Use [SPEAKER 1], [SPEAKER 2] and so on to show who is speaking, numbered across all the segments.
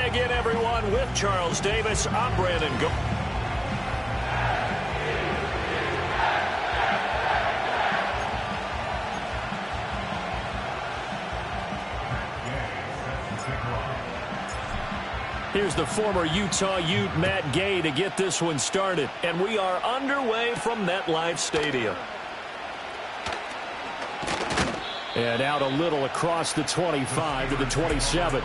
[SPEAKER 1] again, everyone, with Charles Davis. I'm Brandon Go. Here's the former Utah Ute, Matt Gay, to get this one started. And we are underway from MetLife Stadium. And out a little across the 25 to the 27.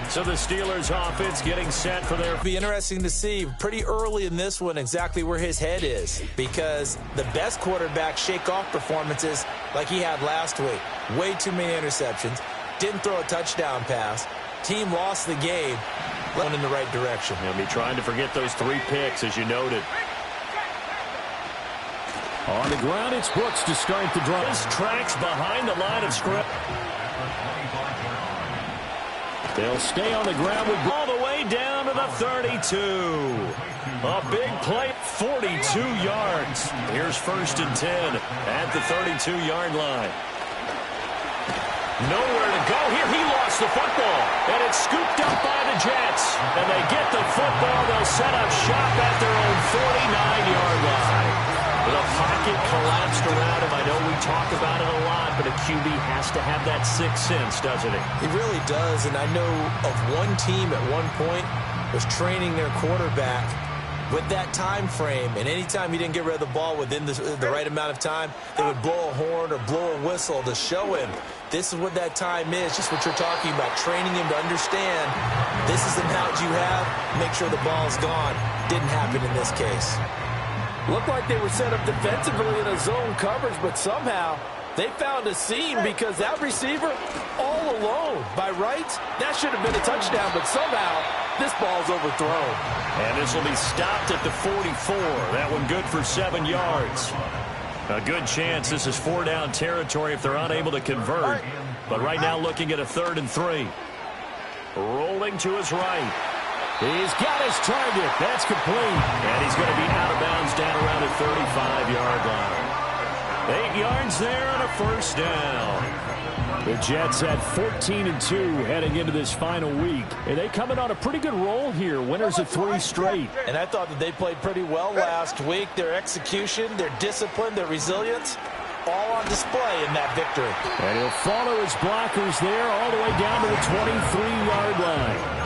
[SPEAKER 1] So the Steelers offense getting set for their...
[SPEAKER 2] Be interesting to see pretty early in this one exactly where his head is, because the best quarterback shake-off performances like he had last week. Way too many interceptions. Didn't throw a touchdown pass. Team lost the game. Going in the right direction.
[SPEAKER 1] He'll be trying to forget those 3 picks, as you noted. On the ground, it's Brooks to start the drive. His tracks behind the line of scrimmage. They'll stay on the ground with all the way down to the 32. A big play, 42 yards. Here's 1st and 10 at the 32-yard line. Nowhere to go here. He lost the football, and it's scooped up by the Jets. And they get the football. They'll set up shop at their own 49-yard line. The pocket collapsed around him. I know we talk about it a lot, but a QB has to have that sixth sense, doesn't he?
[SPEAKER 2] He really does, and I know of one team at one point was training their quarterback with that time frame, and anytime he didn't get rid of the ball within the right amount of time, they would blow a horn or blow a whistle to show him this is what that time is, just what you're talking about, training him to understand this is the amount you have, make sure the ball's gone. Didn't happen in this case.
[SPEAKER 3] Looked like they were set up defensively in a zone coverage, but somehow they found a seam because that receiver all alone. By rights, that should have been a touchdown, but somehow this ball's overthrown.
[SPEAKER 1] And this will be stopped at the 44. That one good for 7 yards. A good chance this is 4-down territory if they're unable to convert. But right now looking at a 3rd and 3. Rolling to his right. He's got his target. That's complete. And he's going to be out of bounds down around the 35-yard line. 8 yards there and a 1st down. The Jets at 14-2 heading into this final week. And they come in on a pretty good roll here. Winners of 3 straight.
[SPEAKER 2] And I thought that they played pretty well last week. Their execution, their discipline, their resilience, all on display in that victory.
[SPEAKER 1] And he'll follow his blockers there all the way down to the 23-yard line.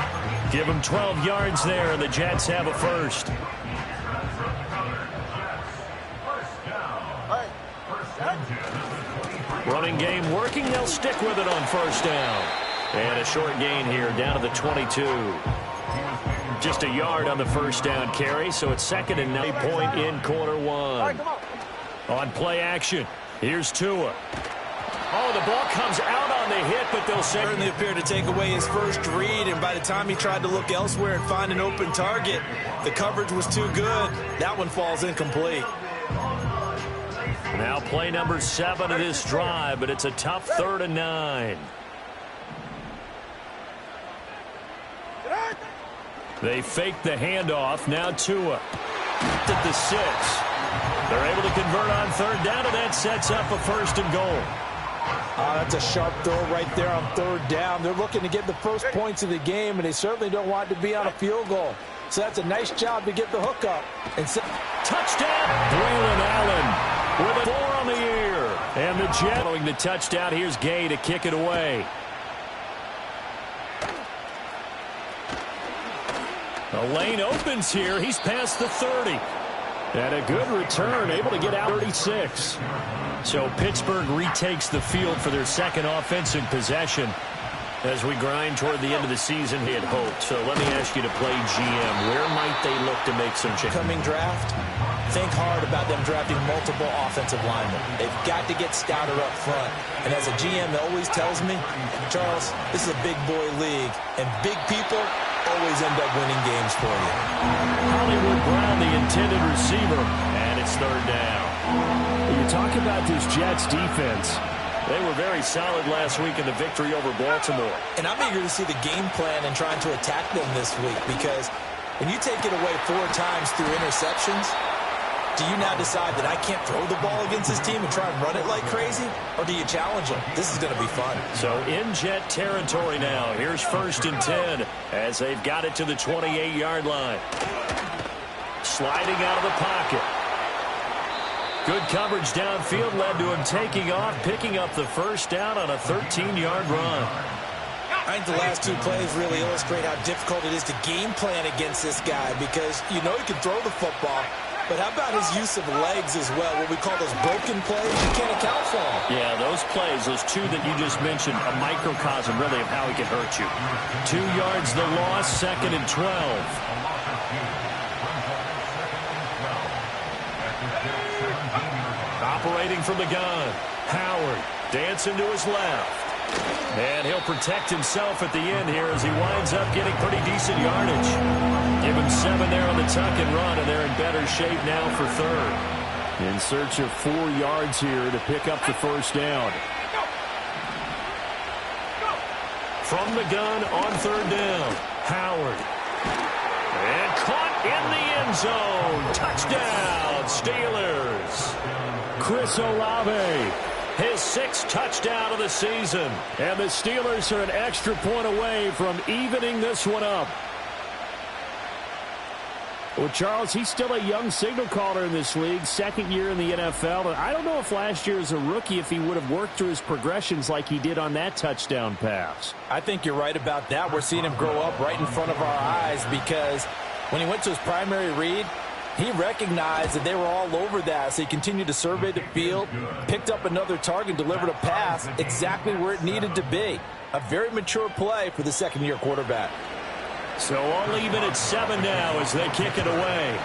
[SPEAKER 1] Give him 12 yards there, and the Jets have a 1st. Running game working. They'll stick with it on 1st down. And a short gain here down to the 22. Just a yard on the 1st down carry, so it's 2nd and 9 point in quarter 1. On play action, here's Tua. Oh, the ball comes out on the hit, but they'll say...
[SPEAKER 2] Certainly appeared to take away his first read, and by the time he tried to look elsewhere and find an open target, the coverage was too good. That one falls incomplete.
[SPEAKER 1] Now play number 7 of this drive, but it's a tough 3rd and 9. They fake the handoff. Now Tua at the 6. They're able to convert on 3rd down, and that sets up a 1st and goal.
[SPEAKER 3] That's a sharp throw right there on 3rd down. They're looking to get the first points of the game, and they certainly don't want it to be on a field goal. So that's a nice job to get the hook up. And
[SPEAKER 1] touchdown, Braylon Allen with a 4 on the year. And the Jets following the touchdown. Here's Gay to kick it away. The lane opens here. He's past the 30. And a good return, able to get out 36. So Pittsburgh retakes the field for their 2nd offensive possession. As we grind toward the end of the season, he had hoped. So let me ask you to play GM. Where might they look to make some changes?
[SPEAKER 2] Coming draft, think hard about them drafting multiple offensive linemen. They've got to get stouter up front. And as a GM always tells me, Charles, this is a big boy league, and big people always end up winning games for you.
[SPEAKER 1] Hollywood Brown, the intended receiver, and it's 3rd down.
[SPEAKER 3] You talk about this Jets defense.
[SPEAKER 1] They were very solid last week in the victory over Baltimore.
[SPEAKER 2] And I'm eager to see the game plan and trying to attack them this week, because when you take it away 4 times through interceptions, Do you now decide that I can't throw the ball against this team and try and run it like crazy? Or do you challenge them? This is going to be fun.
[SPEAKER 1] So in Jet territory now. Here's 1st and 10 as they've got it to the 28-yard line. Sliding out of the pocket. Good coverage downfield led to him taking off, picking up the first down on a 13-yard run.
[SPEAKER 2] I think the last two plays really illustrate how difficult it is to game plan against this guy because you know he can throw the football, but how about his use of legs as well, what we call those broken plays? You can't account for them.
[SPEAKER 1] Yeah, those plays, those two that you just mentioned, a microcosm really of how he can hurt you. 2 yards the loss, 2nd and 12. Operating from the gun, Howard dancing to his left. And he'll protect himself at the end here as he winds up getting pretty decent yardage. Give him 7 there on the tuck and run, and they're in better shape now for 3rd. In search of 4 yards here to pick up the first down. From the gun on 3rd down, Howard. And caught in the end zone. Touchdown, Steelers. Chris Olave, his 6th touchdown of the season. And the Steelers are an extra point away from evening this one up.
[SPEAKER 4] Well, Charles, he's still a young signal caller in this league, 2nd year in the NFL. And I don't know if last year as a rookie, if he would have worked through his progressions like he did on that touchdown pass.
[SPEAKER 3] I think you're right about that. We're seeing him grow up right in front of our eyes because when he went to his primary read, he recognized that they were all over that, so he continued to survey the field, picked up another target, delivered a pass exactly where it needed to be. A very mature play for the 2nd-year quarterback.
[SPEAKER 1] So all even at 7 now as they kick it away.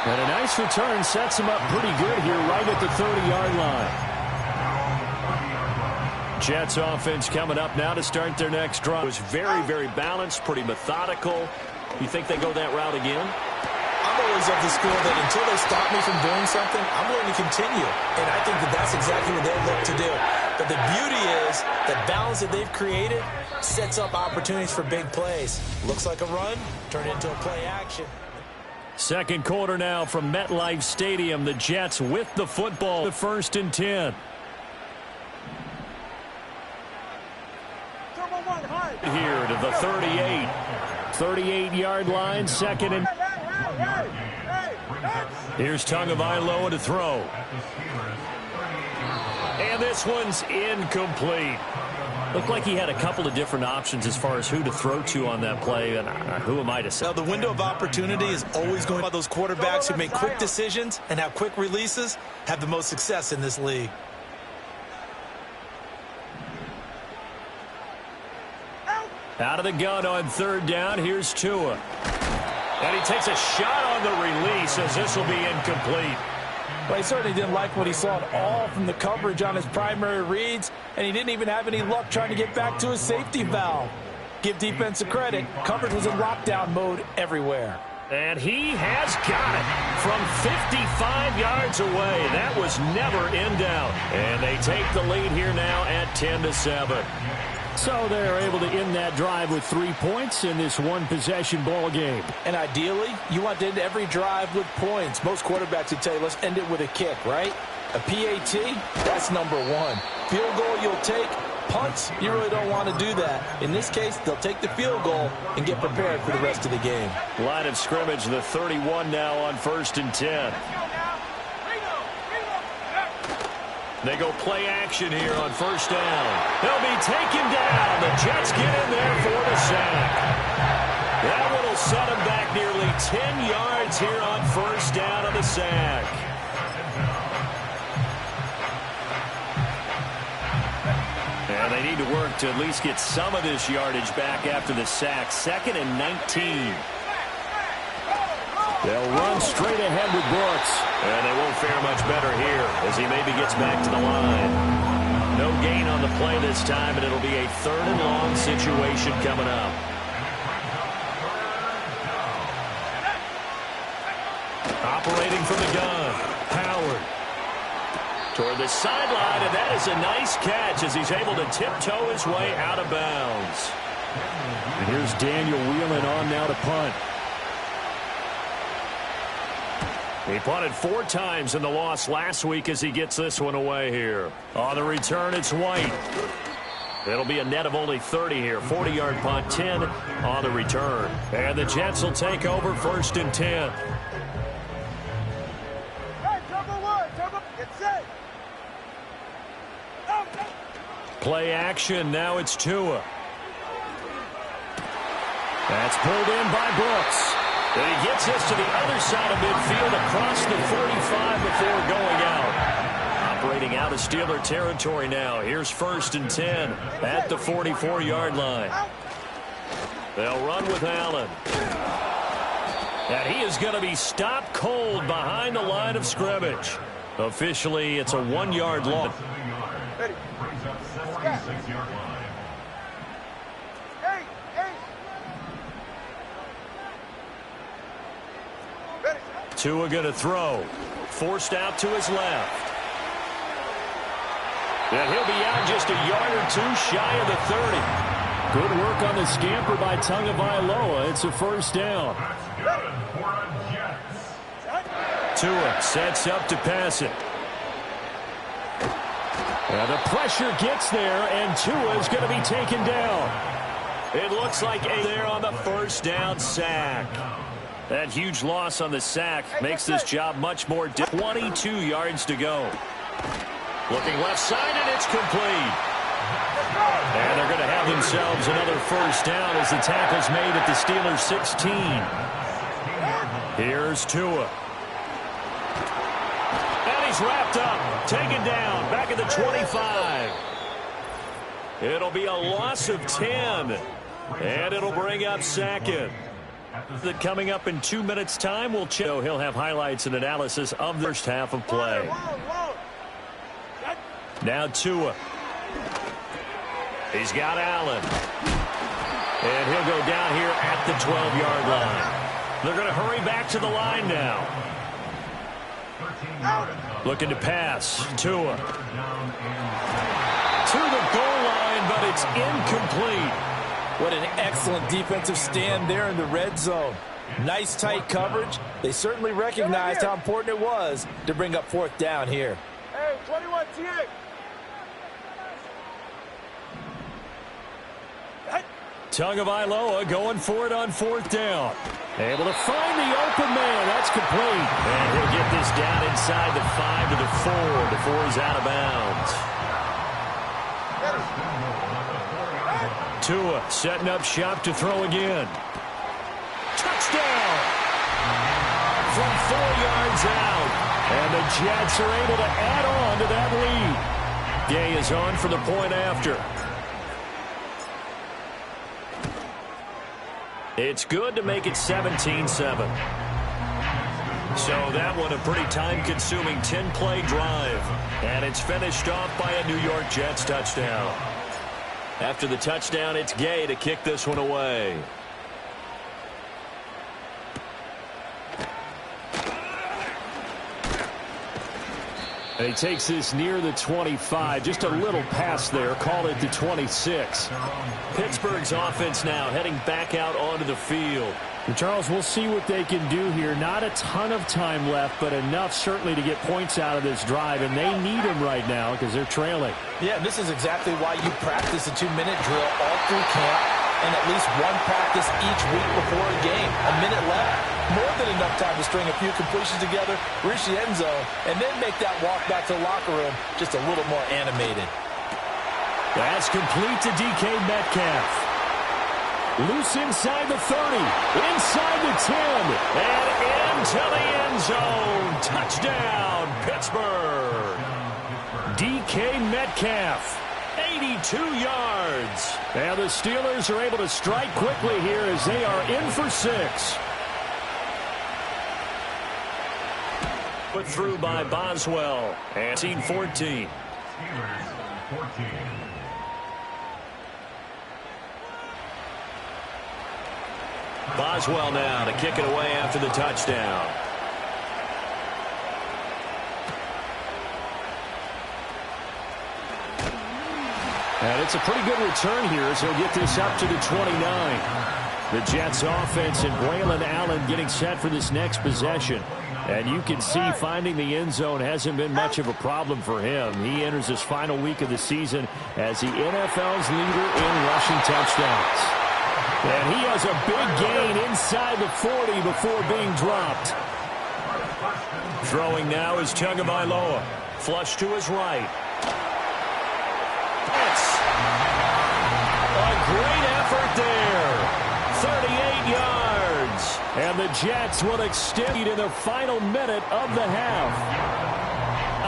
[SPEAKER 1] And a nice return sets him up pretty good here right at the 30-yard line. Jets offense coming up now to start their next drive. It was very, very balanced, pretty methodical. You think they go that route again?
[SPEAKER 2] I'm always of the school that until they stop me from doing something, I'm going to continue. And I think that that's exactly what they'll look to do. But the beauty is the balance that they've created sets up opportunities for big plays. Looks like a run, turn it into a play action.
[SPEAKER 1] 2nd quarter now from MetLife Stadium. The Jets with the football. The 1st and 10. Here to the 38. 38-yard line, 2nd and... Here's Tagovailoa to throw. And this one's incomplete. Looked like he had a couple of different options as far as who to throw to on that play, and who am I to say?
[SPEAKER 2] Now, the window of opportunity is always going by those quarterbacks who make quick decisions and have quick releases have the most success in this league.
[SPEAKER 1] Out of the gun on 3rd down. Here's Tua. And he takes a shot on the release as this will be incomplete.
[SPEAKER 3] Well, he certainly didn't like what he saw at all from the coverage on his primary reads, and he didn't even have any luck trying to get back to his safety valve. Give defense a credit. Coverage was in lockdown mode everywhere.
[SPEAKER 1] And he has got it from 55 yards away. That was never in doubt. And they take the lead here now at 10-7.
[SPEAKER 4] So they're able to end that drive with 3 points in this one-possession ball game.
[SPEAKER 3] And ideally, you want to end every drive with points. Most quarterbacks would tell you, let's end it with a kick, right? A PAT, that's number 1. Field goal you'll take. Punts, you really don't want to do that. In this case, they'll take the field goal and get prepared for the rest of the game.
[SPEAKER 1] Line of scrimmage, the 31 now on 1st and 10. They go play action here on 1st down. They'll be taken down. The Jets get in there for the sack. That one will set them back nearly 10 yards here on 1st down on the sack. And they need to work to at least get some of this yardage back after the sack. 2nd and 19.
[SPEAKER 4] They'll run straight ahead with Brooks.
[SPEAKER 1] And they won't fare much better here as he maybe gets back to the line. No gain on the play this time, and it'll be a 3rd and long situation coming up. Operating from the gun, Howard. Toward the sideline, and that is a nice catch as he's able to tiptoe his way out of bounds.
[SPEAKER 4] And here's Daniel Whelan on now to punt.
[SPEAKER 1] He punted 4 times in the loss last week as he gets this one away here. On the return, it's White. It'll be a net of only 30 here. 40-yard punt, 10 on the return. And the Jets will take over 1st and 10. Play action. Now it's Tua. That's pulled in by Brooks. And he gets this to the other side of midfield across the 45 before going out. Operating out of Steeler territory now. Here's 1st and 10 at the 44-yard line. They'll run with Allen. And he is going to be stopped cold behind the line of scrimmage. Officially, it's a 1-yard loss. Tua going to throw. Forced out to his left. And he'll be out just a yard or 2 shy of the 30.
[SPEAKER 4] Good work on the scamper by Tagovailoa. It's a 1st down.
[SPEAKER 1] Tua sets up to pass it.
[SPEAKER 4] And the pressure gets there, and Tua is going to be taken down.
[SPEAKER 1] It looks like there on the 1st down sack. That huge loss on the sack makes this job much more difficult. 22 yards to go. Looking left side, and it's complete. And they're going to have themselves another 1st down as the tackle's made at the Steelers' 16. Here's Tua. And he's wrapped up, taken down, back at the 25. It'll be a loss of 10, and it'll bring up 2nd. Coming up in 2 minutes' time, we'll check. He'll have highlights and analysis of the 1st half of play. Now Tua. He's got Allen. And he'll go down here at the 12-yard line. They're going to hurry back to the line now. Looking to pass. Tua. To the goal line, but it's incomplete.
[SPEAKER 3] What an excellent defensive stand there in the red zone. Nice tight coverage. They certainly recognized how important it was to bring up 4th down here.
[SPEAKER 5] Hey, 21 T8.
[SPEAKER 1] Tagovailoa going for it on 4th down. Able to find the open man. That's complete. And he'll get this down inside the 5 to the 4 before he's out of bounds. Tua setting up shop to throw again. Touchdown! From 4 yards out. And the Jets are able to add on to that lead. Gay is on for the point after. It's good to make it 17-7. So that one a pretty time-consuming 10-play drive. And it's finished off by a New York Jets touchdown. After the touchdown, it's Gay to kick this one away.
[SPEAKER 4] And he takes this near the 25. Just a little pass there. Call it the 26.
[SPEAKER 1] Pittsburgh's offense now heading back out onto the field.
[SPEAKER 4] And Charles, we'll see what they can do here. Not a ton of time left, but enough certainly to get points out of this drive. And they need them right now because they're trailing.
[SPEAKER 3] Yeah, this is exactly why you practice a 2-minute drill all through camp and at least one practice each week before a game. A minute left, more than enough time to string a few completions together, reach the end zone, and then make that walk back to the locker room just a little more animated.
[SPEAKER 1] That's complete to DK Metcalf.
[SPEAKER 4] Loose inside the 30, inside the 10,
[SPEAKER 1] and into the end zone. Touchdown, Pittsburgh.
[SPEAKER 4] DK Metcalf,
[SPEAKER 1] 82 yards.
[SPEAKER 4] And the Steelers are able to strike quickly here as they are in for 6.
[SPEAKER 1] Put through by Boswell. And 14. Boswell now to kick it away after the touchdown.
[SPEAKER 4] And it's a pretty good return here as he'll get this up to the 29. The Jets offense and Braylon Allen getting set for this next possession. And you can see finding the end zone hasn't been much of a problem for him. He enters his final week of the season as the NFL's leader in rushing touchdowns. And he has a big gain inside the 40 before being dropped.
[SPEAKER 1] Throwing now is Dawgile. Flush to his right. It's a great effort there. 38 yards.
[SPEAKER 4] And the Jets will extend in the final minute of the half.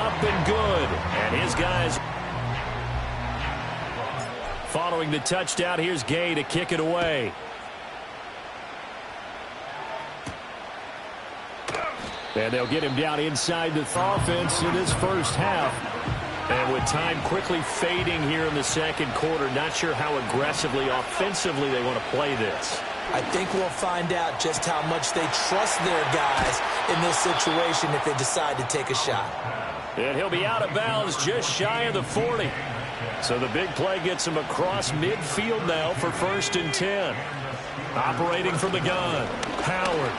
[SPEAKER 1] Up and good. And his guys following the touchdown. Here's Gay to kick it away.
[SPEAKER 4] And they'll get him down inside the offense in this first half.
[SPEAKER 1] And with time quickly fading here in the second quarter, not sure how aggressively, offensively they want to play this.
[SPEAKER 2] I think we'll find out just how much they trust their guys in this situation if they decide to take a shot.
[SPEAKER 1] And he'll be out of bounds just shy of the 40. So the big play gets him across midfield now for 1st and 10. Operating from the gun, Howard.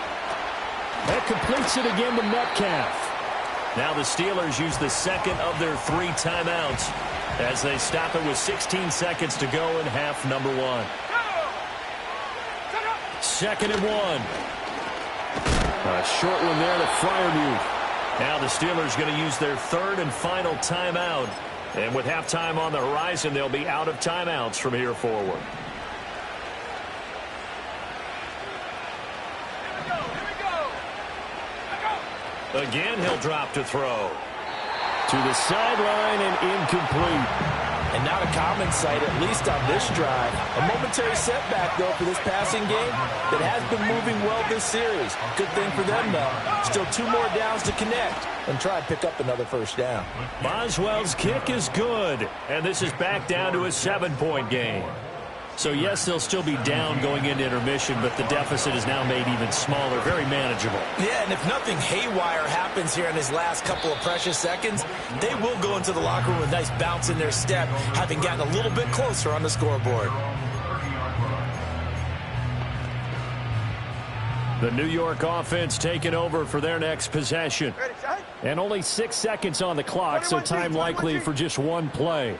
[SPEAKER 4] That completes it again to Metcalf.
[SPEAKER 1] Now the Steelers use the second of their 3 timeouts as they stop it with 16 seconds to go in half number 1. 2nd and 1.
[SPEAKER 4] A short one there to Freiermuth.
[SPEAKER 1] Now the Steelers going to use their 3rd and final timeout. And with halftime on the horizon, they'll be out of timeouts from here forward. Again, he'll drop to throw.
[SPEAKER 4] To the sideline and incomplete.
[SPEAKER 2] And not a common sight, at least on this drive. A momentary setback, though, for this passing game that has been moving well this series. Good thing for them, though. Still 2 more downs to connect and try and pick up another first down.
[SPEAKER 1] Boswell's kick is good. And this is back down to a 7-point game. So, yes, they'll still be down going into intermission, but the deficit is now made even smaller, very manageable.
[SPEAKER 2] Yeah, and if nothing haywire happens here in his last couple of precious seconds, they will go into the locker room with a nice bounce in their step, having gotten a little bit closer on the scoreboard.
[SPEAKER 1] The New York offense taking over for their next possession.
[SPEAKER 4] And only 6 seconds on the clock, so time likely for just 1 play.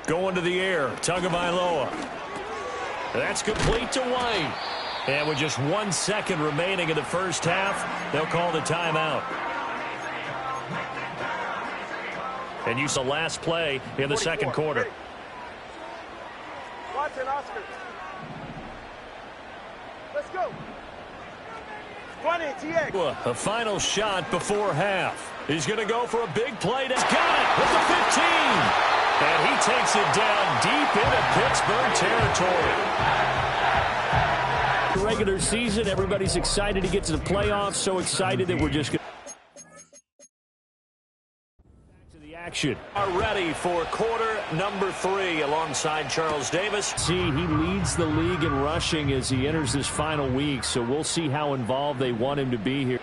[SPEAKER 1] Going to the air, Dawgile. That's complete to White. And with just 1 second remaining in the first half, they'll call the timeout. And use the last play in the second quarter.
[SPEAKER 5] Watson, Oscar. Let's go. 20, TX.
[SPEAKER 1] A final shot before half. He's going to go for a big play. He's got it with the 15. And he takes it down deep into Pittsburgh territory.
[SPEAKER 4] Regular season, everybody's excited to get to the playoffs. So excited that we're just going to the action.
[SPEAKER 1] Are ready for quarter number 3 alongside Charles Davis.
[SPEAKER 4] See, he leads the league in rushing as he enters this final week. So we'll see how involved they want him to be here.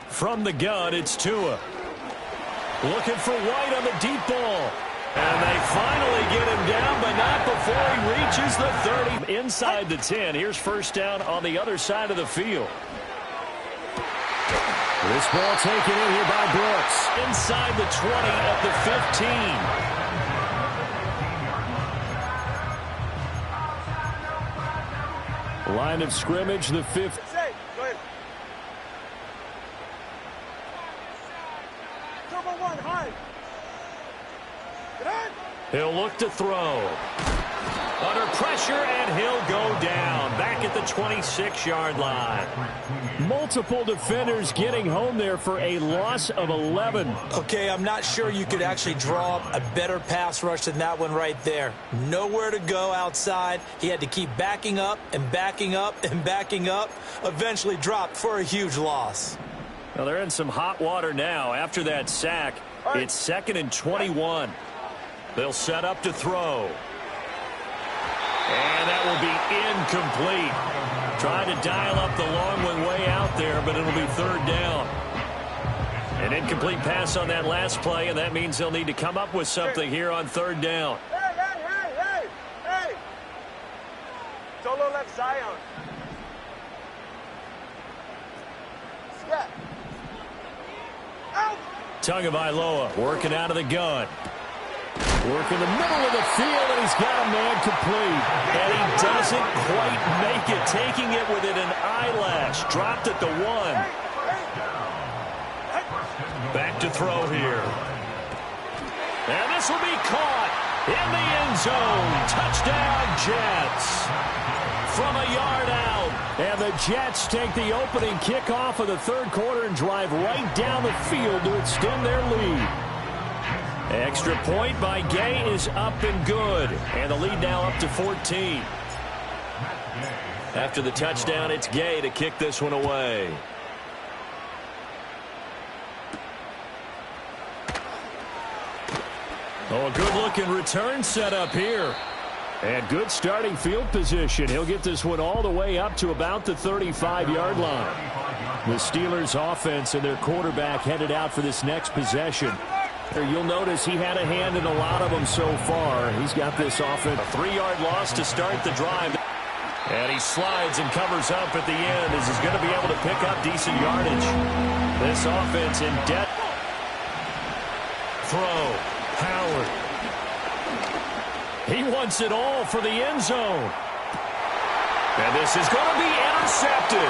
[SPEAKER 1] From the gun, it's Tua. Looking for White on the deep ball. And they finally get him down, but not before he reaches the 30. Inside the 10. Here's first down on the other side of the field.
[SPEAKER 4] This ball taken in here by Brooks.
[SPEAKER 1] Inside the 20 at the 15.
[SPEAKER 4] Line of scrimmage, the 5th.
[SPEAKER 1] He'll look to throw. Under pressure, and he'll go down. Back at the 26-yard line.
[SPEAKER 4] Multiple defenders getting home there for a loss of 11.
[SPEAKER 2] Okay, I'm not sure you could actually draw up a better pass rush than that one right there. Nowhere to go outside. He had to keep backing up and backing up and backing up. Eventually dropped for a huge loss.
[SPEAKER 1] Well, they're in some hot water now. After that sack, it's 2nd and 21. They'll set up to throw. And that will be incomplete. Trying to dial up the long way out there, but it'll be third down. An incomplete pass on that last play, and that means they'll need to come up with something here on third down.
[SPEAKER 5] Hey! Solo left Zion. Step. Out!
[SPEAKER 1] Tagovailoa working out of the gun. Working the middle of the field, and he's got a man complete. And he doesn't quite make it, taking it within an eyelash. Dropped at the 1. Back to throw here. And this will be caught in the end zone. Touchdown, Jets. From a yard out.
[SPEAKER 4] And the Jets take the opening kickoff of the third quarter and drive right down the field to extend their lead.
[SPEAKER 1] Extra point by Gay is up and good. And the lead now up to 14. After the touchdown, it's Gay to kick this one away. Oh, a good-looking return set up here.
[SPEAKER 4] And good starting field position. He'll get this one all the way up to about the 35-yard line. The Steelers' offense and their quarterback headed out for this next possession. You'll notice he had a hand in a lot of them so far. He's got this offense.
[SPEAKER 1] A 3-yard loss to start the drive. And he slides and covers up at the end as he's going to be able to pick up decent yardage. This offense in debt. Throw. Howard. He wants it all for the end zone. And this is going to be intercepted.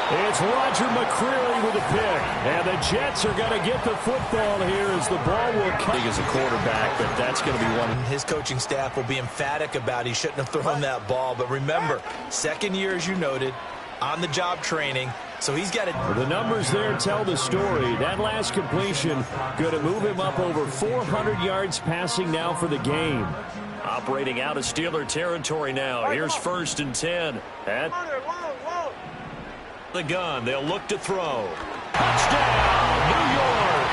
[SPEAKER 4] It's Roger McCreary with a pick. And the Jets are going to get the football here as the ball will come.
[SPEAKER 1] As a quarterback, but that's going to be one.
[SPEAKER 2] His coaching staff will be emphatic about he shouldn't have thrown that ball. But remember, second year, as you noted, on-the-job training. So he's got to.
[SPEAKER 4] The numbers there tell the story. That last completion going to move him up over 400 yards passing now for the game.
[SPEAKER 1] Operating out of Steeler territory now. Here's 1st and 10. At the gun, they'll look to throw. Touchdown, New York.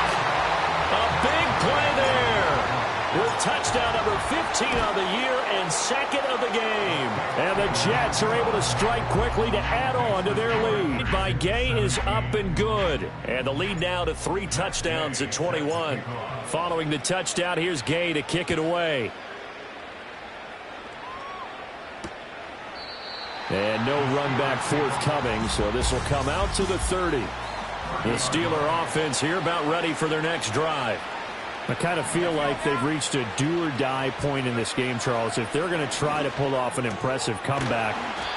[SPEAKER 1] A big play there. With touchdown number 15 on the year and second of the game.
[SPEAKER 4] And the Jets are able to strike quickly to add on to their lead.
[SPEAKER 1] By Gay is up and good. And the lead now to 3 touchdowns at 21. Following the touchdown, here's Gay to kick it away.
[SPEAKER 4] And no run back forthcoming, so this will come out to the 30.
[SPEAKER 1] The Steeler offense here about ready for their next drive.
[SPEAKER 4] I kind of feel like they've reached a do-or-die point in this game, Charles. If they're going to try to pull off an impressive comeback,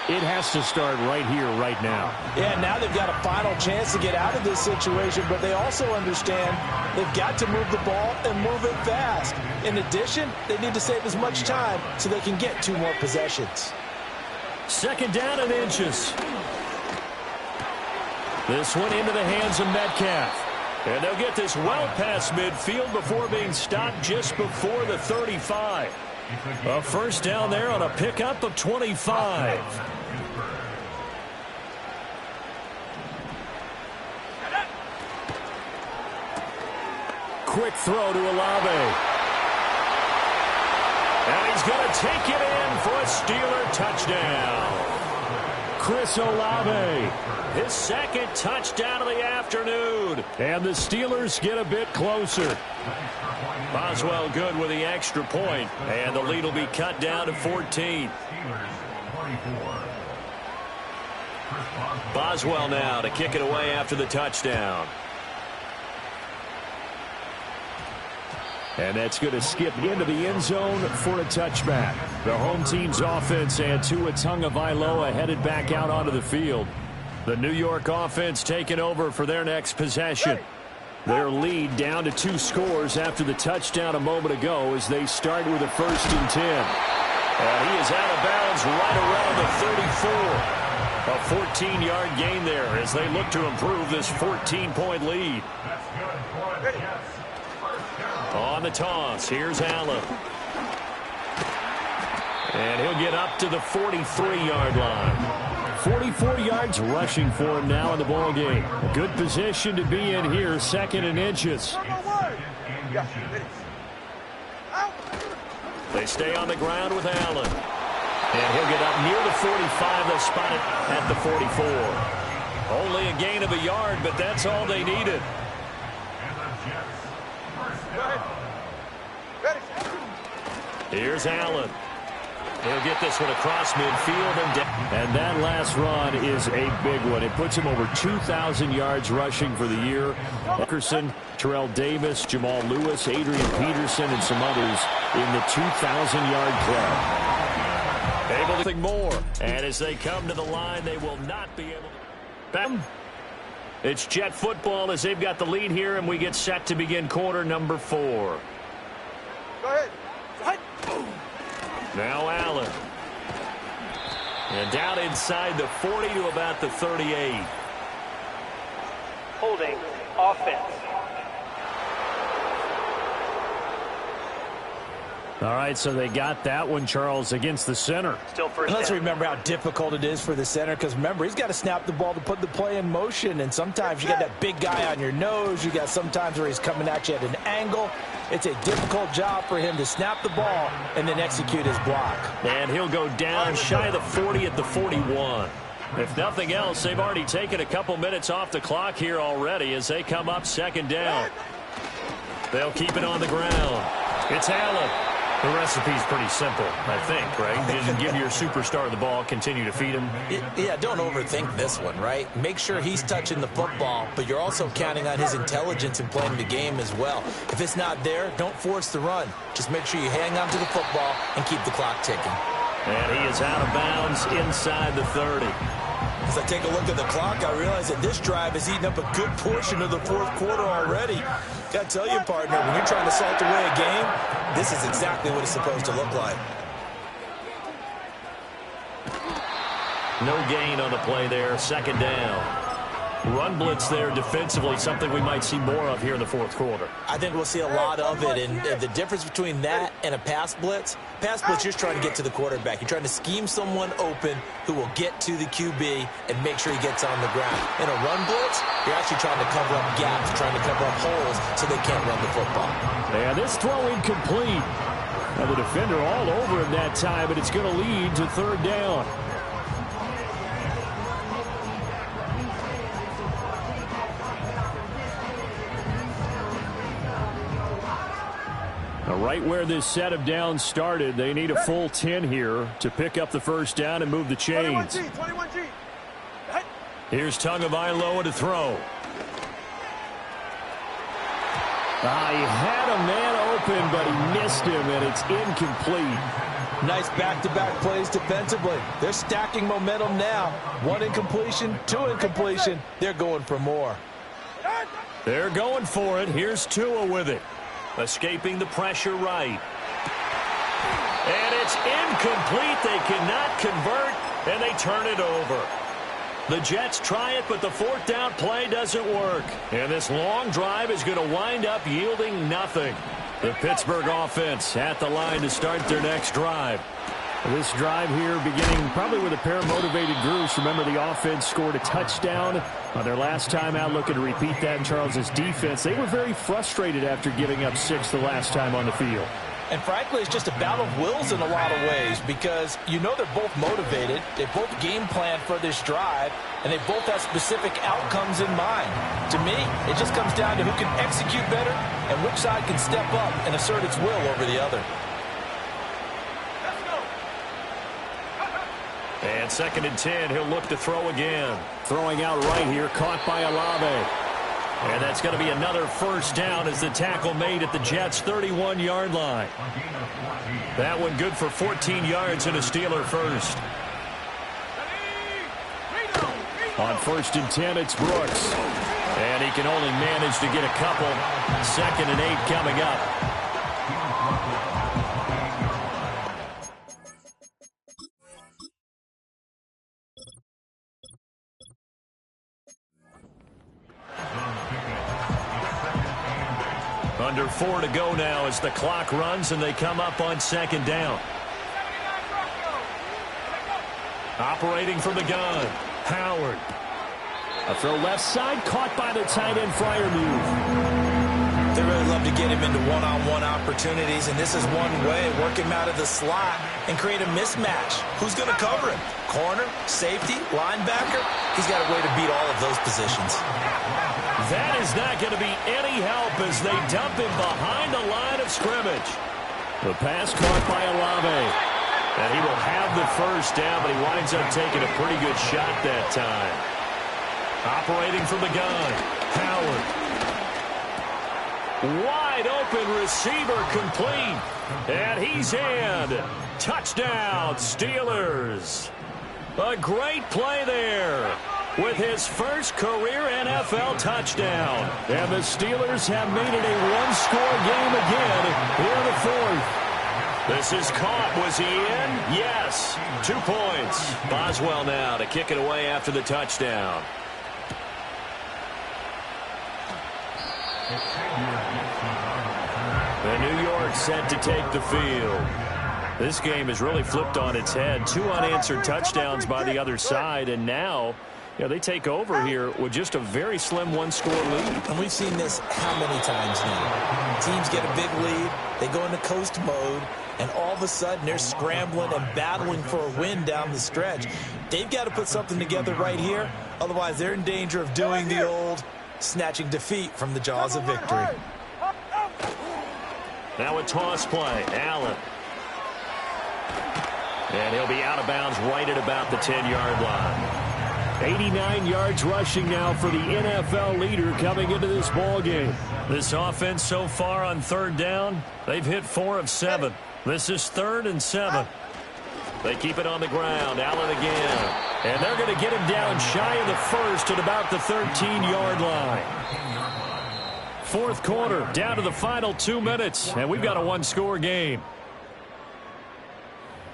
[SPEAKER 4] it has to start right here, right now.
[SPEAKER 3] Yeah, now they've got a final chance to get out of this situation, but they also understand they've got to move the ball and move it fast. In addition, they need to save as much time so they can get 2 more possessions.
[SPEAKER 1] Second down and inches. This one into the hands of Metcalf. And they'll get this well past midfield before being stopped just before the 35. A first down there on a pickup of 25.
[SPEAKER 4] Quick throw to Olave.
[SPEAKER 1] And he's going to take it in for a Steeler touchdown.
[SPEAKER 4] Chris Olave.
[SPEAKER 1] His second touchdown of the afternoon.
[SPEAKER 4] And the Steelers get a bit closer.
[SPEAKER 1] Boswell good with the extra point. And the lead will be cut down to 14. Boswell now to kick it away after the touchdown.
[SPEAKER 4] And that's going to skip into the end zone for a touchback. The home team's offense and Tua Tagovailoa headed back out onto the field.
[SPEAKER 1] The New York offense taking over for their next possession. Their lead down to 2 scores after the touchdown a moment ago as they start with a 1st and 10. And he is out of bounds right around the 34. A 14-yard gain there as they look to improve this 14-point lead. On the toss, here's Allen. And he'll get up to the 43-yard line.
[SPEAKER 4] 44 yards rushing for him now in the ball game. A good position to be in here, 2nd and inches.
[SPEAKER 1] They stay on the ground with Allen. And he'll get up near the 45. They'll spot it at the 44. Only a gain of a yard, but that's all they needed. Here's Allen. He'll get this one across midfield and down.
[SPEAKER 4] And that last run is a big one. It puts him over 2,000 yards rushing for the year. Dickerson, Terrell Davis, Jamal Lewis, Adrian Peterson, and some others in the 2,000-yard club.
[SPEAKER 1] Able to think more. And as they come to the line, they will not be able to. It's Jet football as they've got the lead here, and we get set to begin quarter number 4.
[SPEAKER 5] Go ahead.
[SPEAKER 1] Now Allen. And down inside the 40 to about the 38.
[SPEAKER 6] Holding offense.
[SPEAKER 4] All right, so they got that one, Charles, against the center.
[SPEAKER 6] Still first
[SPEAKER 3] Let's
[SPEAKER 6] down.
[SPEAKER 3] remember how difficult it is for the center, because remember, he's got to snap the ball to put the play in motion, and sometimes you got that big guy on your nose. You got sometimes where he's coming at you at an angle. It's a difficult job for him to snap the ball and then execute his block.
[SPEAKER 1] And he'll go down shy of the 40 at the 41. If nothing else, they've already taken a couple minutes off the clock here already as they come up second down. They'll keep it on the ground. It's Allen. The recipe's pretty simple, I think, right? You just give your superstar the ball, continue to feed him.
[SPEAKER 2] Yeah, don't overthink this one, right? Make sure he's touching the football, but you're also counting on his intelligence in playing the game as well. If it's not there, don't force the run. Just make sure you hang on to the football and keep the clock ticking.
[SPEAKER 1] And he is out of bounds inside the 30.
[SPEAKER 2] As I take a look at the clock, I realize that this drive has eaten up a good portion of the fourth quarter already. Got to tell you, partner, when you're trying to salt away a game, this is exactly what it's supposed to look like.
[SPEAKER 1] No gain on the play there, second down. Run blitz there defensively, something we might see more of here in the fourth quarter.
[SPEAKER 2] I think we'll see a lot of it, and the difference between that and a pass blitz, you're just trying to get to the quarterback. You're trying to scheme someone open who will get to the QB and make sure he gets on the ground. In a run blitz, you're actually trying to cover up gaps, trying to cover up holes so they can't run the football.
[SPEAKER 4] And this throw incomplete. Now the defender all over him that time, but it's going to lead to third down. Right where this set of downs started, they need a full 10 here to pick up the first down and move the chains.
[SPEAKER 5] 21G.
[SPEAKER 1] Here's Dawgile to throw.
[SPEAKER 4] He had a man open, but he missed him, and it's incomplete.
[SPEAKER 3] Nice back-to-back plays defensively. They're stacking momentum now. One incompletion, two incompletion. They're going for more.
[SPEAKER 1] They're going for it. Here's Tua with it. Escaping the pressure right. And it's incomplete. They cannot convert, and they turn it over. The Jets try it, but the fourth down play doesn't work. And this long drive is going to wind up yielding nothing. The Pittsburgh offense at the line to start their next drive.
[SPEAKER 4] This drive here beginning probably with a pair of motivated groups. Remember, the offense scored a touchdown on their last time out. Looking to repeat that in Charles's defense. They were very frustrated after giving up 6 the last time on the field.
[SPEAKER 3] And frankly, it's just a battle of wills in a lot of ways, because you know they're both motivated. They both game plan for this drive, and they both have specific outcomes in mind. To me, it just comes down to who can execute better and which side can step up and assert its will over the other.
[SPEAKER 1] And second and 10, he'll look to throw again.
[SPEAKER 4] Throwing out right here, caught by Olave.
[SPEAKER 1] And that's going to be another first down as the tackle made at the Jets' 31-yard line. That one good for 14 yards and a Steeler first.
[SPEAKER 4] On first and 10, it's Brooks.
[SPEAKER 1] And he can only manage to get a couple. Second and 8 coming up. Under 4 to go now as the clock runs and they come up on second down. Operating from the gun, Howard.
[SPEAKER 4] A throw left side, caught by the tight end Freiermuth.
[SPEAKER 2] They really love to get him into one-on-one opportunities, and this is one way. Work him out of the slot and create a mismatch. Who's going to cover him? Corner, safety, linebacker? He's got a way to beat all of those positions.
[SPEAKER 1] That is not going to be any help as they dump him behind the line of scrimmage. The pass caught by Olave. And he will have the first down, but he winds up taking a pretty good shot that time. Operating from the gun, Howard. Wide open receiver complete. And he's in. Touchdown, Steelers. A great play there with his first career NFL touchdown.
[SPEAKER 4] And the Steelers have made it a one-score game again here in the fourth.
[SPEAKER 1] This is caught. Was he in? Yes. 2 points. Boswell now to kick it away after the touchdown. The New York set to take the field. This game has really flipped on its head. 2 unanswered touchdowns by the other side, and now they take over here with just a very slim one-score lead.
[SPEAKER 2] And we've seen this how many times now? Teams get a big lead, they go into coast mode, and all of a sudden they're scrambling and battling for a win down the stretch. They've got to put something together right here, otherwise they're in danger of doing the old snatching defeat from the jaws of victory.
[SPEAKER 1] Now a toss play, Allen. And he'll be out of bounds right at about the 10-yard line.
[SPEAKER 4] 89 yards rushing now for the NFL leader coming into this ball game.
[SPEAKER 1] This offense so far on third down, they've hit 4 of 7. This is 3rd and 7. They keep it on the ground. Allen again. And they're going to get him down shy of the first at about the 13-yard line. Fourth quarter, down to the final 2 minutes, and we've got a one-score game.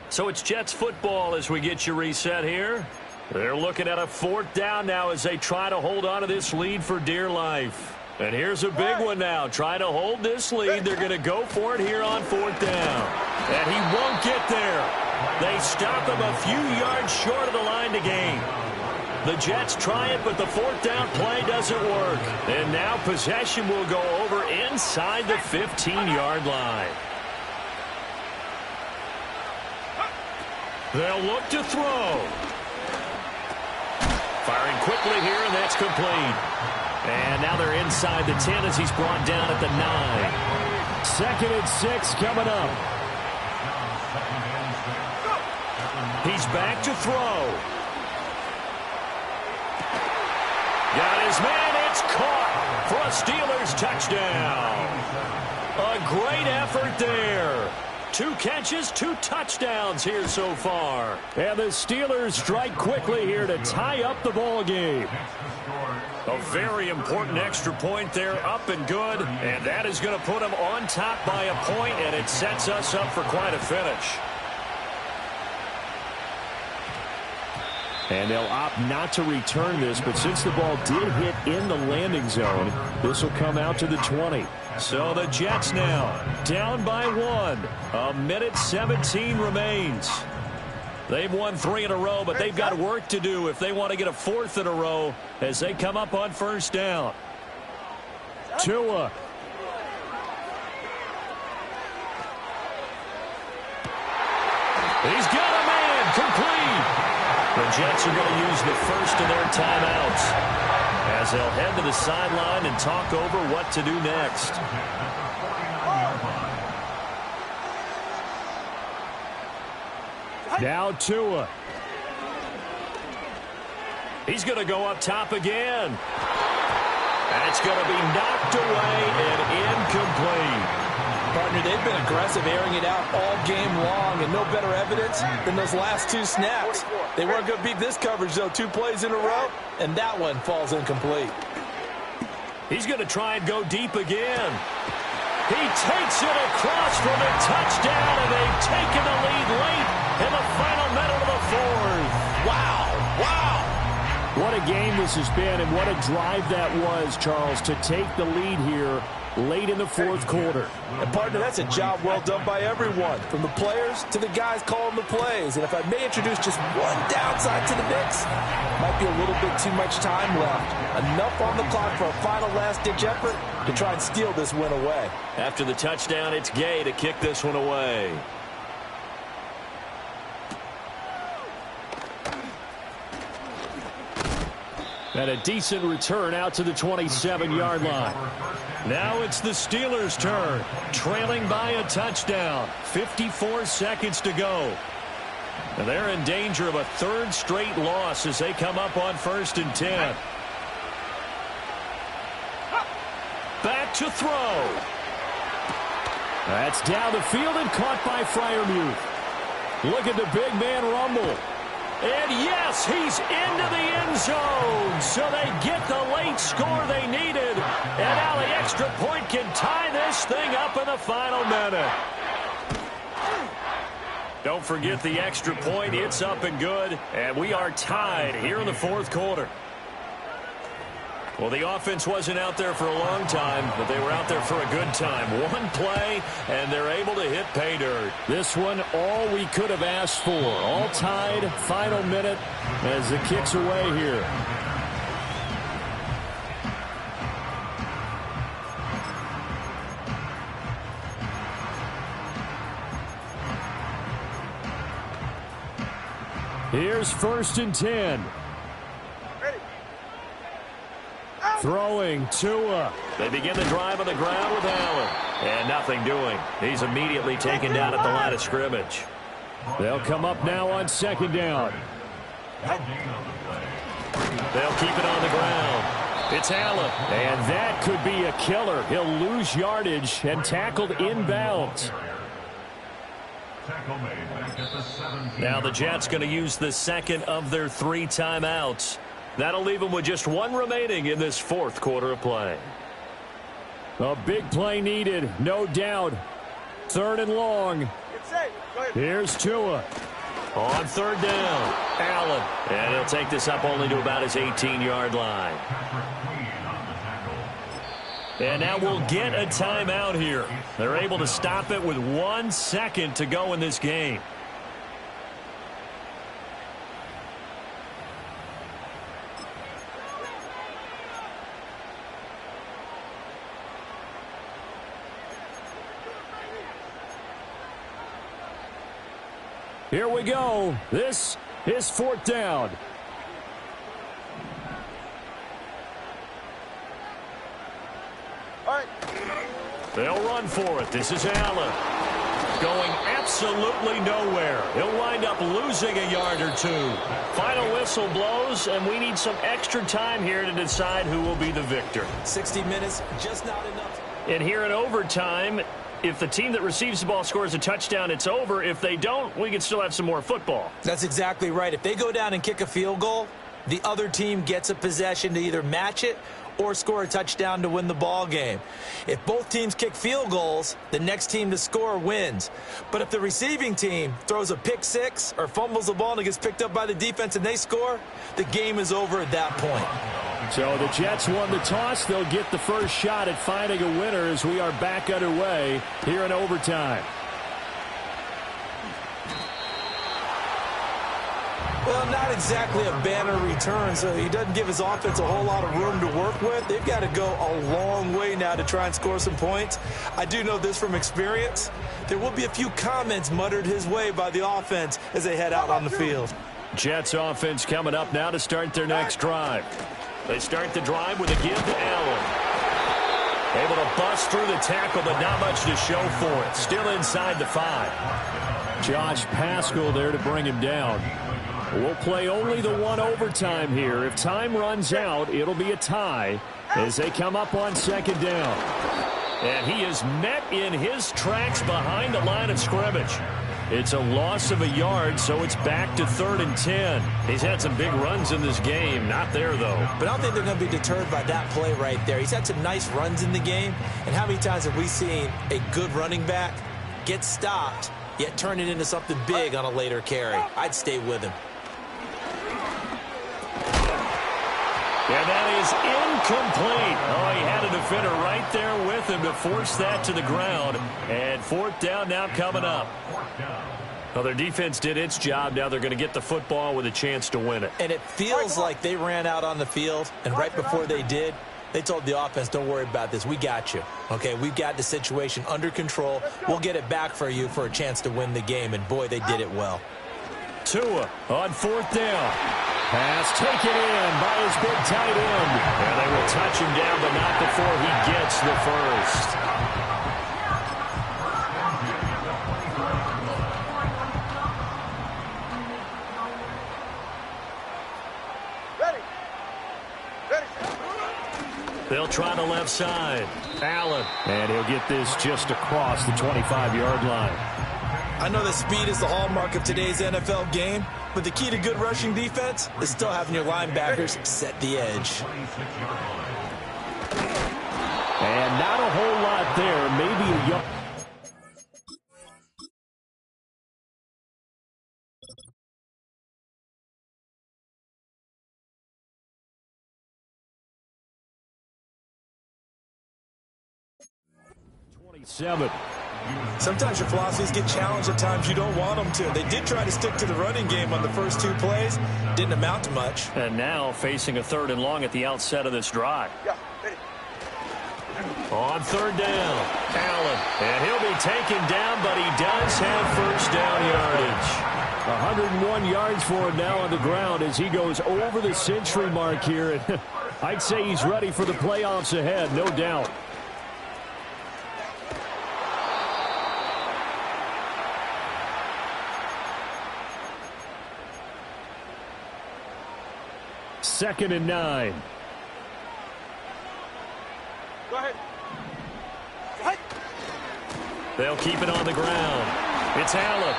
[SPEAKER 1] So it's Jets football as we get you reset here. They're looking at a 4th down now as they try to hold on to this lead for dear life. And here's a big one now. Try to hold this lead. They're going to go for it here on 4th down. And he won't get there. They stop him a few yards short of the line to gain. The Jets try it, but the 4th down play doesn't work. And now possession will go over inside the 15-yard line. They'll look to throw. Firing quickly here, and that's complete. And now they're inside the 10 as he's brought down at the 9.
[SPEAKER 4] 2nd and 6 coming up.
[SPEAKER 1] He's back to throw. Got his man. It's caught for a Steelers touchdown. A great effort there. 2 catches, 2 touchdowns here so far.
[SPEAKER 4] And the Steelers strike quickly here to tie up the ball game.
[SPEAKER 1] A very important extra point there, up and good. And that is going to put them on top by a point, and it sets us up for quite a finish.
[SPEAKER 4] And they'll opt not to return this, but since the ball did hit in the landing zone, this will come out to the 20.
[SPEAKER 1] So the Jets now down by 1. 1:17 remains. They've won 3 in a row, but they've got work to do if they want to get a 4th in a row as they come up on 1st down.
[SPEAKER 4] Tua.
[SPEAKER 1] He's got a man complete. The Jets are going to use the first of their timeouts as they'll head to the sideline and talk over what to do next.
[SPEAKER 4] Now Tua.
[SPEAKER 1] He's going to go up top again. And it's going to be knocked away and incomplete.
[SPEAKER 3] Partner, they've been aggressive, airing it out all game long, and no better evidence than those last 2 snaps. They weren't going to beat this coverage, though. 2 plays in a row, and that one falls incomplete.
[SPEAKER 1] He's going to try and go deep again. He takes it across for the touchdown, and they've taken the lead late in the final minute of the 4th.
[SPEAKER 3] Wow, wow.
[SPEAKER 4] What a game this has been, and what a drive that was, Charles, to take the lead here late in the 4th quarter.
[SPEAKER 3] And, partner, that's a job well done by everyone, from the players to the guys calling the plays. And if I may introduce just one downside to the mix, might be a little bit too much time left. Enough on the clock for a final last-ditch effort, to try and steal this win away.
[SPEAKER 1] After the touchdown, it's Gay to kick this one away.
[SPEAKER 4] And a decent return out to the 27-yard line.
[SPEAKER 1] Now it's the Steelers' turn, trailing by a touchdown. 54 seconds to go. And they're in danger of a third straight loss as they come up on 1st and 10. Back to throw.
[SPEAKER 4] That's down the field and caught by Freiermuth. Look at the big man rumble.
[SPEAKER 1] And yes, he's into the end zone. So they get the late score they needed. And now the extra point can tie this thing up in the final minute. Don't forget the extra point. It's up and good. And we are tied here in the 4th quarter. Well, the offense wasn't out there for a long time, but they were out there for a good time. One play, and they're able to hit pay dirt.
[SPEAKER 4] This one, all we could have asked for. All tied, final minute as it kicks away here. Here's 1st and 10. Throwing Tua.
[SPEAKER 1] They begin the drive on the ground with Allen. And nothing doing. He's immediately taken down at the line of scrimmage.
[SPEAKER 4] They'll come up now on 2nd down.
[SPEAKER 1] They'll keep it on the ground. It's Allen.
[SPEAKER 4] And that could be a killer. He'll lose yardage and tackled inbounds.
[SPEAKER 1] Now the Jets going to use the second of their 3 timeouts. That'll leave them with just 1 remaining in this 4th quarter of play.
[SPEAKER 4] A big play needed, no doubt. 3rd and long. Here's Tua.
[SPEAKER 1] On 3rd down, Allen. And he'll take this up only to about his 18-yard line. And now we'll get a timeout here. They're able to stop it with 1 second to go in this game.
[SPEAKER 4] Here we go. This is 4th down.
[SPEAKER 5] All right.
[SPEAKER 1] They'll run for it. This is Allen. Going absolutely nowhere. He'll wind up losing a yard or 2. Final whistle blows, and we need some extra time here to decide who will be the victor.
[SPEAKER 2] 60 minutes, just not enough.
[SPEAKER 1] And here in overtime, if the team that receives the ball scores a touchdown, it's over. If they don't, we can still have some more football.
[SPEAKER 2] That's exactly right. If they go down and kick a field goal, the other team gets a possession to either match it or score a touchdown to win the ball game. If both teams kick field goals, the next team to score wins. But if the receiving team throws a pick six or fumbles the ball and it gets picked up by the defense and they score, the game is over at that point.
[SPEAKER 4] So the Jets won the toss. They'll get the first shot at finding a winner as we are back underway here in overtime.
[SPEAKER 2] Well, not exactly a banner return, so he doesn't give his offense a whole lot of room to work with. They've got to go a long way now to try and score some points. I do know this from experience. There will be a few comments muttered his way by the offense as they head out on the field.
[SPEAKER 1] Jets offense coming up now to start their next drive. They start the drive with a give to Allen. Able to bust through the tackle, but not much to show for it. Still inside the 5.
[SPEAKER 4] Josh Paschal there to bring him down. We'll play only the one overtime here. If time runs out, it'll be a tie as they come up on 2nd down.
[SPEAKER 1] And he is met in his tracks behind the line of scrimmage. It's a loss of a yard, so it's back to 3rd and 10. He's had some big runs in this game. Not there, though.
[SPEAKER 2] But I don't think they're going to be deterred by that play right there. He's had some nice runs in the game. And how many times have we seen a good running back get stopped, yet turn it into something big on a later carry? I'd stay with him.
[SPEAKER 1] And that is incomplete. Oh, he had a defender right there with him to force that to the ground. And 4th down now coming up. Well, their defense did its job. Now they're going to get the football with a chance to win it.
[SPEAKER 2] And it feels like they ran out on the field, and right before they did, They told the offense, don't worry about this. We got you. Okay, we've got the situation under control. We'll get it back for you for a chance to win the game. And, boy, they did it well.
[SPEAKER 1] Tua on 4th down. Pass taken in by his big tight end. And they will touch him down, but not before he gets the first. They'll try the left side. Allen.
[SPEAKER 4] And he'll get this just across the 25-yard line.
[SPEAKER 2] I know that speed is the hallmark of today's NFL game, but the key to good rushing defense is still having your linebackers set the edge.
[SPEAKER 4] And not a whole lot there. Maybe a young...
[SPEAKER 2] Sometimes your philosophies get challenged at times you don't want them to. They did try to stick to the running game on the first 2 plays. Didn't amount to much.
[SPEAKER 1] And now facing a 3rd and long at the outset of this drive. On 3rd down, Allen. And he'll be taken down, but he does have first down yardage.
[SPEAKER 4] 101 yards for him now on the ground as he goes over the century mark here. I'd say he's ready for the playoffs ahead, no doubt. Second and 9.
[SPEAKER 5] Go ahead.
[SPEAKER 1] They'll keep it on the ground. It's Allen.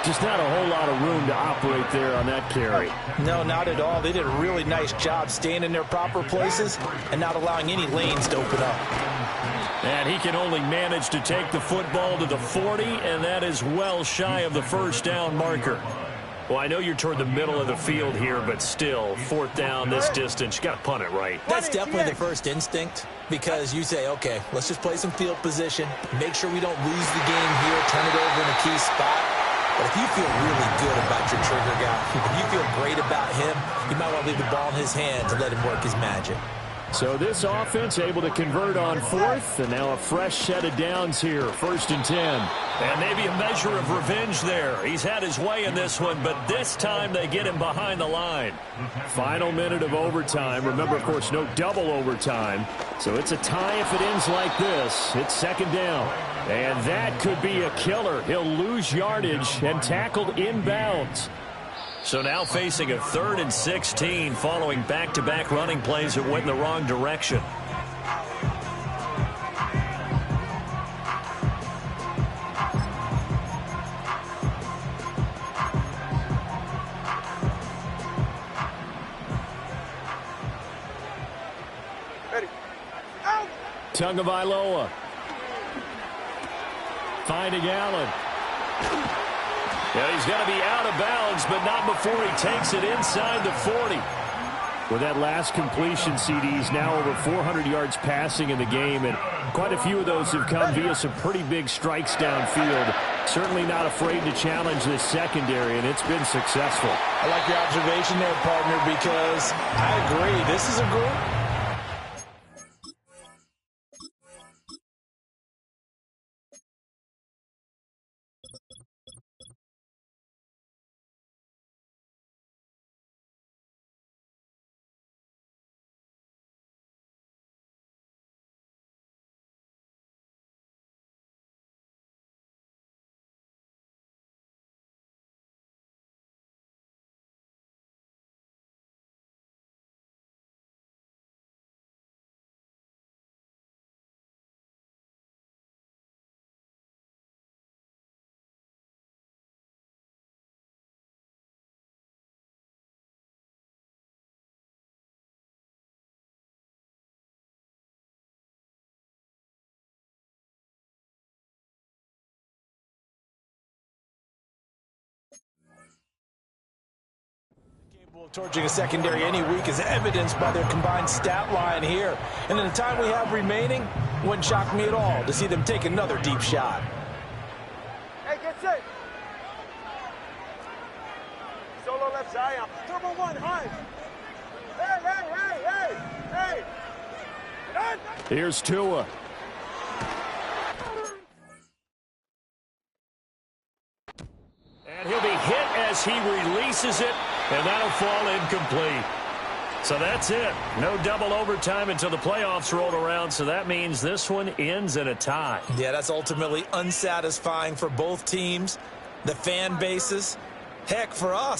[SPEAKER 4] Just not a whole lot of room to operate there on that carry.
[SPEAKER 2] No, not at all. They did a really nice job staying in their proper places and not allowing any lanes to open up.
[SPEAKER 1] And he can only manage to take the football to the 40, and that is well shy of the first down marker. Well, I know you're toward the middle of the field here, but still, 4th down this distance, you got to punt it right.
[SPEAKER 2] That's definitely the first instinct because you say, okay, let's just play some field position, make sure we don't lose the game here, turn it over in a key spot. But if you feel really good about your trigger guy, if you feel great about him, you might want to leave the ball in his hands and let him work his magic.
[SPEAKER 4] So this offense able to convert on 4th, and now a fresh set of downs here, 1st and 10.
[SPEAKER 1] And maybe a measure of revenge there. He's had his way in this one, but this time they get him behind the line.
[SPEAKER 4] Final minute of overtime. Remember, of course, no double overtime. So it's a tie if it ends like this. It's 2nd down. And that could be a killer. He'll lose yardage and tackled inbounds.
[SPEAKER 1] So now facing a 3rd and 16 following back-to-back running plays that went in the wrong direction.
[SPEAKER 4] Tagovailoa finding Allen.
[SPEAKER 1] Yeah, he's going to be out of bounds, but not before he takes it inside the 40.
[SPEAKER 4] With that last completion, CD's now over 400 yards passing in the game, and quite a few of those have come via some pretty big strikes downfield. Certainly not afraid to challenge this secondary, and it's been successful.
[SPEAKER 2] I like your observation there, partner, because I agree. This is a group. Torching a secondary any week is evidenced by their combined stat line here. And in the time we have remaining, wouldn't shock me at all to see them take another deep shot.
[SPEAKER 5] Hey, get set. Solo left side. Turbo 1, high. Hey, hey, hey, hey, hey.
[SPEAKER 4] Here's Tua.
[SPEAKER 1] And he'll be hit as he releases it, and that'll fall incomplete. So that's it. No double overtime until the playoffs rolled around, so that means this one ends in a tie.
[SPEAKER 2] Yeah, that's ultimately unsatisfying for both teams, the fan bases, heck, for us.